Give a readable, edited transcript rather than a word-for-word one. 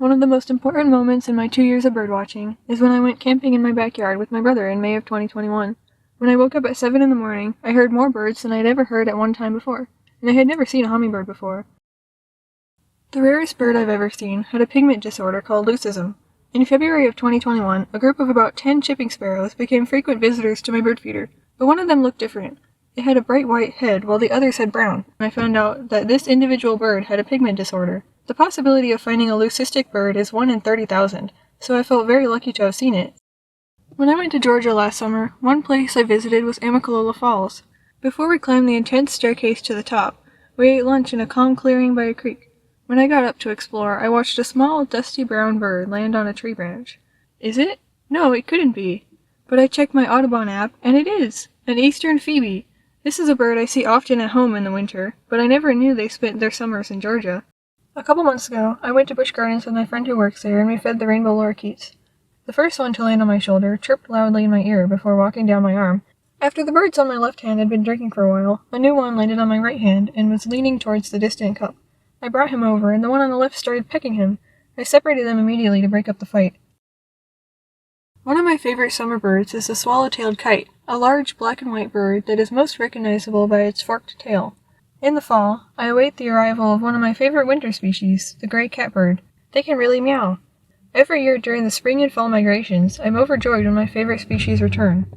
One of the most important moments in my 2 years of birdwatching is when I went camping in my backyard with my brother in May of 2021. When I woke up at 7 in the morning, I heard more birds than I had ever heard at one time before, and I had never seen a hummingbird before. The rarest bird I've ever seen had a pigment disorder called leucism. In February of 2021, a group of about 10 chipping sparrows became frequent visitors to my bird feeder, but one of them looked different. It had a bright white head while the others had brown, and I found out that this individual bird had a pigment disorder. The possibility of finding a leucistic bird is 1 in 30,000, so I felt very lucky to have seen it. When I went to Georgia last summer, one place I visited was Amicalola Falls. Before we climbed the intense staircase to the top, we ate lunch in a calm clearing by a creek. When I got up to explore, I watched a small, dusty brown bird land on a tree branch. Is it? No, it couldn't be. But I checked my Audubon app, and it is! An eastern phoebe! This is a bird I see often at home in the winter, but I never knew they spent their summers in Georgia. A couple months ago, I went to Busch Gardens with my friend who works there, and we fed the rainbow lorikeets. The first one to land on my shoulder chirped loudly in my ear before walking down my arm. After the birds on my left hand had been drinking for a while, a new one landed on my right hand and was leaning towards the distant cup. I brought him over, and the one on the left started pecking him. I separated them immediately to break up the fight. One of my favorite summer birds is the swallow-tailed kite, a large black and white bird that is most recognizable by its forked tail. In the fall, I await the arrival of one of my favorite winter species, the gray catbird. They can really meow. Every year during the spring and fall migrations, I'm overjoyed when my favorite species return.